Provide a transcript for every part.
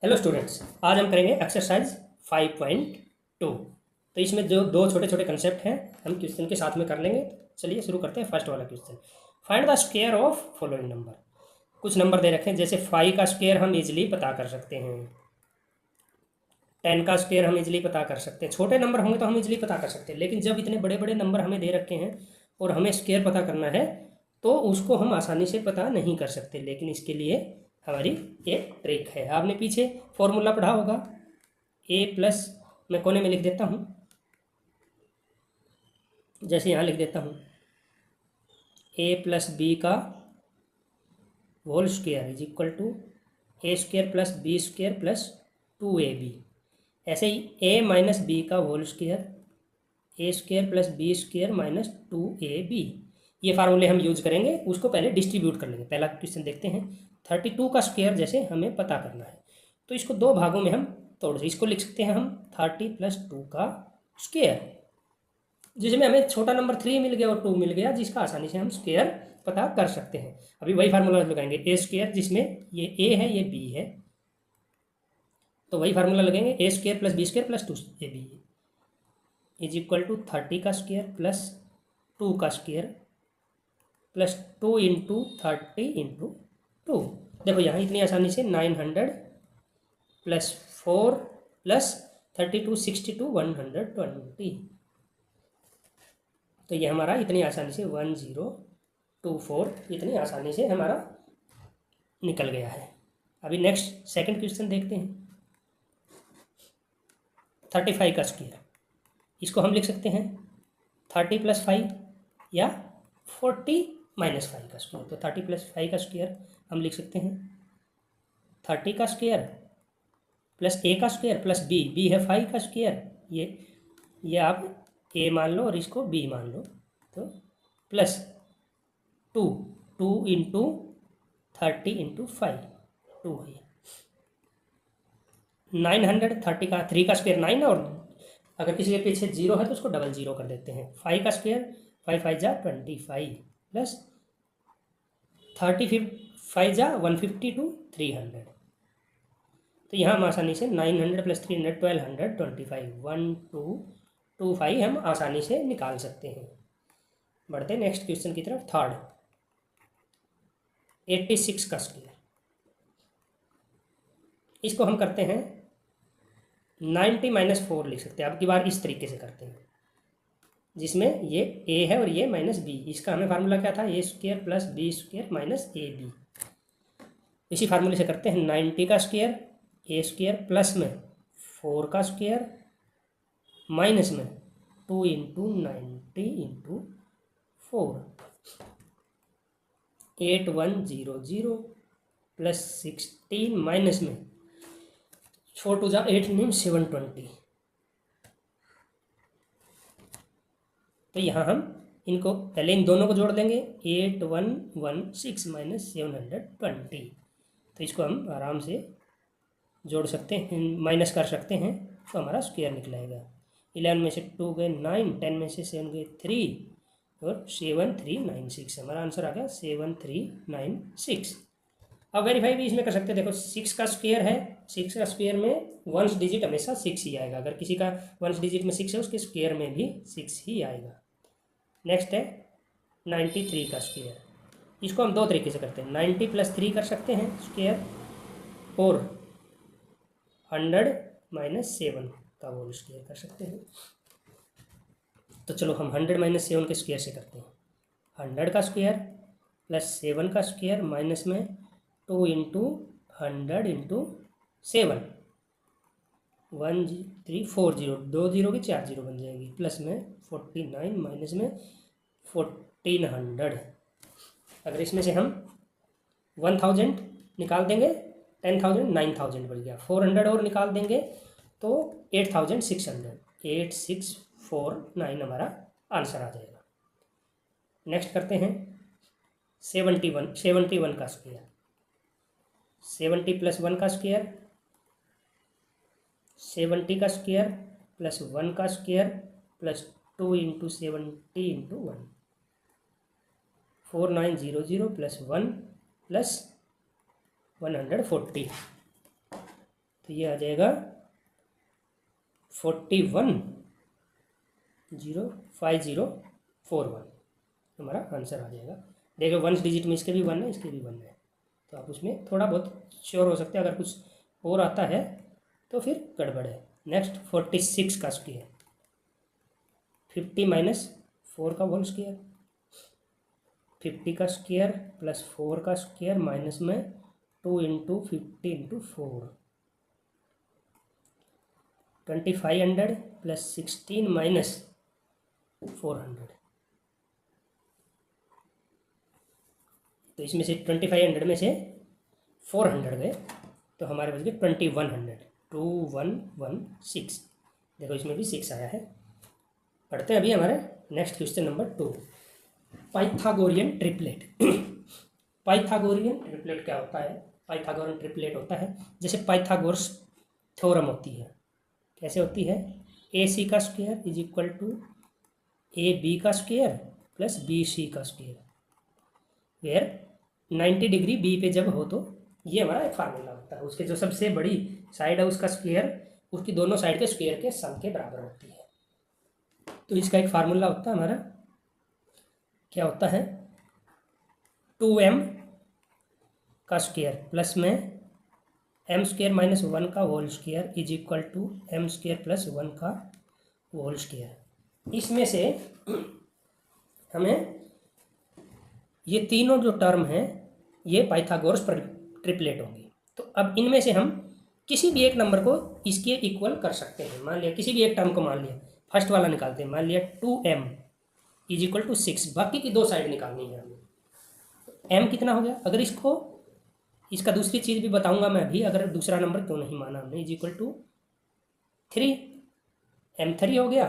Hello students, आज हम करेंगे एक्सरसाइज 5.2। तो इसमें जो दो छोटे छोटे कंसेप्ट हैं हम क्वेश्चन के साथ में कर लेंगे। चलिए शुरू करते हैं। फर्स्ट वाला question, find the square of following number. कुछ नंबर दे रखे हैं, जैसे 5 का स्क्वायर हम इजीली पता कर सकते हैं, 10 का स्क्वायर हम इजीली पता कर सकते हैं। छोटे नंबर होंगे तो हम इजीली पता कर सकते हैं, लेकिन जब इतने बड़े बड़े नंबर हमें दे रखे हैं और हमें स्क्वायर पता करना है तो उसको हम आसानी से पता नहीं कर सकते। लेकिन इसके लिए हमारी एक ट्रिक है। आपने पीछे फॉर्मूला पढ़ा होगा, ए प्लस, मैं कोने में लिख देता हूँ, जैसे यहाँ लिख देता हूँ, ए प्लस बी का whole square is equal to a square plus b square plus 2ab। ऐसे ही ए माइनस बी का whole square, a square plus b square minus 2ab। ये फार्मूले हम यूज करेंगे, उसको पहले डिस्ट्रीब्यूट कर लेंगे। पहला क्वेश्चन देखते हैं। 32 का स्क्वायर जैसे हमें पता करना है तो इसको दो भागों में हम तोड़, इसको लिख सकते हैं हम 30+2 का स्क्वायर, जिसमें हमें छोटा नंबर 3 मिल गया और 2 मिल गया, जिसका आसानी से हम स्क्वायर पता कर सकते हैं। अभी वही फार्मूला लगाएंगे, ए स्क्वायर जिसमें ये ए है ये बी है, तो वही फार्मूला लगेंगे, a square plus b square plus 2ab is equal to 30 का स्क्वायर प्लस 2 का स्क्वायर प्लस 2 इंटू 30 इंटू 2। देखो यहाँ इतनी आसानी से 900 प्लस 4 प्लस 32 62 120। तो ये हमारा इतनी आसानी से 1024 इतनी आसानी से हमारा निकल गया है। अभी नेक्स्ट सेकंड क्वेश्चन देखते हैं। 35 का स्क्वायर, इसको हम लिख सकते हैं 30+5 या 40 माइनस 5 का स्क्वायर। तो 30+5 का स्क्वायर हम लिख सकते हैं 30 का स्क्वायर प्लस ए का स्क्वायर प्लस बी है 5 का स्क्वायर, ये आप ए मान लो और इसको बी मान लो, तो प्लस 2 इंटू 30 इंटू 5 2 है 930 का 3 का स्क्वायर 9, और अगर किसी के पीछे 0 है तो उसको डबल 0 कर देते हैं। 5 का स्क्वायर 5 5 जा 25 प्लस 30 5 जा 150 टू 300। तो यहाँ हम आसानी से 900 प्लस 300 1225 1225 हम आसानी से निकाल सकते हैं। बढ़ते नेक्स्ट क्वेश्चन की तरफ। थर्ड, 86 का स्क्वायर, इसको हम करते हैं 90 माइनस 4 लिख सकते हैं। अब की बार इस तरीके से करते हैं, जिसमें ये ए है और ये माइनस बी। इसका हमें फार्मूला क्या था, a square plus b square minus a b. इसी फार्मूले से करते हैं 90 का स्क्वायर, ए स्क्वायर प्लस में 4 का स्क्वायर माइनस में 2 इंटू 90 इंटू 4 8100 प्लस 16 माइनस में 4 2 जा 8 9 720। तो यहाँ हम इनको पहले इन दोनों को जोड़ देंगे, 8116 माइनस 720। तो इसको हम आराम से जोड़ सकते हैं, माइनस कर सकते हैं, तो हमारा स्क्वायर निकलेगा। 11 में से 2 गए 9, 10 में से 7 गए 3 और 7396। हमारा आंसर आ गया 7396। अब वेरीफाई भी इसमें कर सकते हैं। देखो 6 का स्क्वायर है, 6 का स्क्वायर में वंस डिजिट हमेशा 6 ही आएगा। अगर किसी का वंस डिजिट में 6 है उसके स्क्वायर में भी 6 ही आएगा। नेक्स्ट है 93 का स्क्वायर, इसको हम दो तरीके से करते हैं, 90 प्लस 3 कर सकते हैं स्क्वायर, और 100 माइनस 7 का होल स्क्वायर कर सकते हैं। तो चलो हम 100 माइनस 7 के स्क्वायर से करते हैं। 100 का स्क्वायर प्लस 7 का स्क्वायर माइनस में 2 इंटू 100 इंटू 7 1340, 2 0 की 4 0 बन जाएगी, प्लस में 49 माइनस में 1400। अगर इसमें से हम 1000 निकाल देंगे, 10,000 9000 बन गया, 400 और निकाल देंगे तो 8600, 8649 हमारा आंसर आ जाएगा। नेक्स्ट करते हैं 71 का स्क्वायर, 70 प्लस 1 का स्क्वायर, 70 का स्क्वायर प्लस 1 का square plus 2 into 70 into 1, 4900 plus 1 plus 140। तो ये आ जाएगा 41,05041 हमारा आंसर आ जाएगा। देखो 1 डिजिट में इसके भी 1 है, इसके भी 1 है, तो आप उसमें थोड़ा बहुत श्योर हो सकते हैं। अगर कुछ और आता है तो फिर गड़बड़ है। नेक्स्ट 46 का स्क्वायर, 50 माइनस 4 का होल स्क्वायर, 50 का स्क्वायर प्लस 4 का स्क्वायर माइनस में 2 इंटू 50 इंटू 4, 2500 प्लस 16 माइनस 400। तो इसमें से 2500 में से 400 गए तो हमारे बच गए 2100, 2116। देखो इसमें भी 6 आया है। पढ़ते हैं अभी हमारे next question number 2, Pythagorean triplet. Pythagorean triplet क्या होता है? पाइथागोरियन ट्रिपलेट होता है जैसे पाइथागोरस थ्योरम होती है। कैसे होती है? AC का square is equal to AB का स्क्वायर प्लस BC का स्क्वायर, वेयर 90 डिग्री बी पे जब हो तो ये हमारा एक फार्मूला होता है। उसके जो सबसे बड़ी साइड है उसका स्क्वायर उसकी दोनों साइड के स्क्वायर के सम के बराबर होती है। तो इसका एक फार्मूला होता है हमारा, क्या होता है? 2m का स्क्वायर प्लस में m स्क्वायर माइनस 1 का whole square is equal to m square plus 1 का होल स्क्वायर। इसमें से हमें ये तीनों जो टर्म हैं ये पाइथागोरस ट्रिपलेट होंगी। तो अब इनमें से हम किसी भी एक नंबर को इसके इक्वल कर सकते हैं। मान लिया किसी भी एक टर्म को, मान लिया फर्स्ट वाला निकालते हैं, मान लिया 2m इज इक्वल टू 6, बाकी की दो साइड निकालनी है हमें। m कितना हो गया? अगर इसका दूसरी चीज़ भी बताऊंगा मैं अभी, अगर दूसरा नंबर क्यों नहीं माना हमने, इज इक्वल टू 3, m 3 हो गया।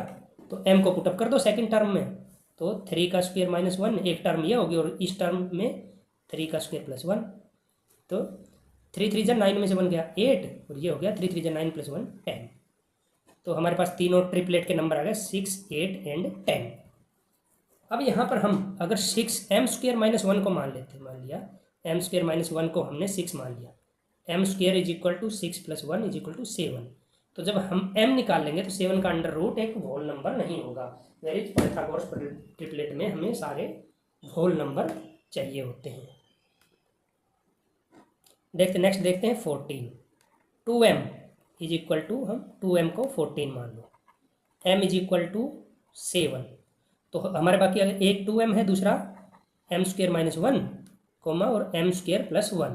तो m को पुटअप कर दो सेकंड टर्म में, तो 3 का स्क्वायर माइनस 1, एक टर्म ये होगी और इस टर्म में 3 का स्क्वायर प्लस 1, तो 3 3 9 में से बन गया 8 और ये हो गया 3 3 9 प्लस 1 10। तो हमारे पास तीनों ट्रिपलेट के नंबर आ गए 6, 8 एंड 10। अब यहाँ पर हम अगर 6m स्क्वायर माइनस 1 को मान लेते हैं, मान लिया m स्क्वायर माइनस 1 को हमने 6 मान लिया, m square is equal to 6 plus 1 is equal to 7। तो जब हम m निकाल लेंगे तो 7 का अंडर रूट एक होल नंबर नहीं होगा। वेरी पाइथागोरस ट्रिपलेट में हमें सारे होल नंबर चाहिए होते हैं। नेक्स्ट देखते हैं 14, 2m इज इक्वल टू, हम 2m को 14 मान लो, m इज इक्वल टू 7। तो हमारे बाकी अगर एक 2m है, दूसरा m स्क्वायर माइनस 1 कोमा और m स्क्वायर प्लस 1,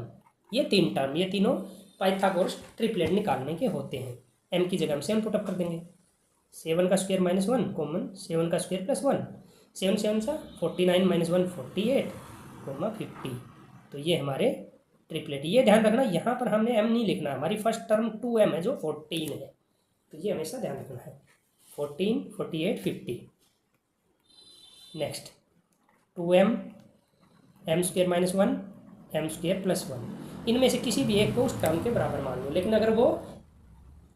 ये तीन टर्म, ये तीनों पाइथागोरस ट्रिपलेट निकालने के होते हैं। m की जगह हम 7 पुटअप कर देंगे, 7 का स्क्वायर माइनस 1 कॉमन 7 का स्क्वायर प्लस 1, 7 7 सा 49 माइनस 1 48 कोमा 50। तो ये हमारे ट्रिपलेट। ये ध्यान रखना यहाँ पर हमने m नहीं लिखना, हमारी फर्स्ट टर्म 2m है जो 14 है, तो ये हमेशा ध्यान रखना है। 14 48 50। Next 2m m square minus 1 m square plus 1, इनमें से किसी भी एक को उस टर्म के बराबर मान लो। लेकिन अगर वो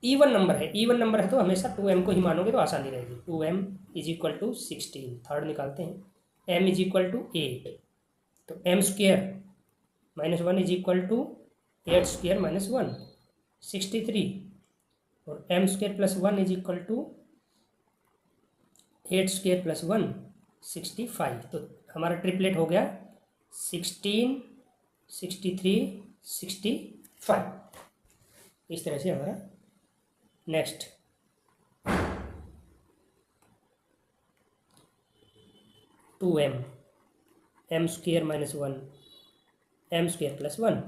इवन नंबर है तो हमेशा 2m को ही मानोगे तो आसानी रहेगी। 2m is equal to 16, third निकालते हैं, m इज इक्वल टू 8, तो m square minus 1 is equal to 8 square minus 1 63, और m square plus 1 is equal to 8 square plus 1 65। तो हमारा ट्रिपलेट हो गया 16 63 65। इस तरह से हमारा। Next 2m m square minus 1 m square plus 1,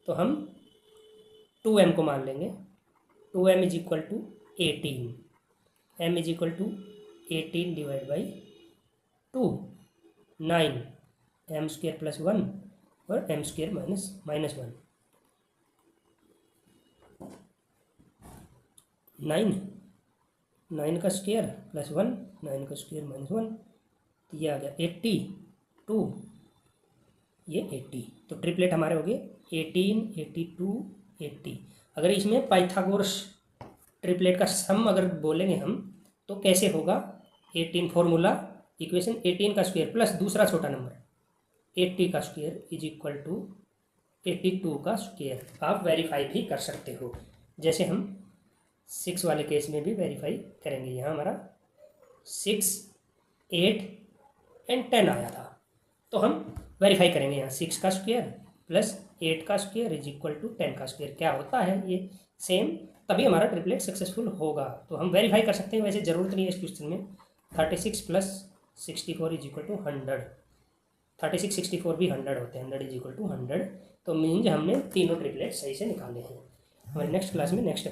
तो हम 2m को मान लेंगे, 2m is equal to 18, m is equal to 18 divide by 2 9, m square plus 1 और m स्क्वायर माइनस 1 9 का स्क्वायर प्लस 1, 9 का स्क्वायर माइनस 1, तो ये आ गया 82, ये 80। तो ट्रिपलेट हमारे हो गए 18 82 80। अगर इसमें पाइथागोरस ट्रिपलेट का सम अगर बोलेंगे हम तो कैसे होगा? 18 फॉर्मूला इक्वेशन 18 का स्क्वायर प्लस दूसरा छोटा नंबर 80 का स्क्वायर इज इक्वल टू 82 का स्क्वायर। आप वेरीफाई भी कर सकते हो। जैसे हम 6 वाले केस में भी वेरीफाई करेंगे। यहाँ हमारा 6, 8 एंड 10 आया था, तो हम वेरीफाई करेंगे यहाँ 6 का स्क्वायर प्लस 8 का स्क्वायर इज इक्वल टू 10 का स्क्वायर क्या होता है ये सेम, तभी हमारा ट्रिपलेट सक्सेसफुल होगा। तो हम वेरीफाई कर सकते हैं, वैसे ज़रूरत नहीं है इस क्वेश्चन में। 36 प्लस 64 इज इक्वल टू 100, 36 64 भी 100 होते हैं, 100 इज इक्वल टू 100। तो मीन्स हमने तीनों ट्रिपलेट सही से निकाले हैं। हमारे नेक्स्ट क्लास में नेक्स्ट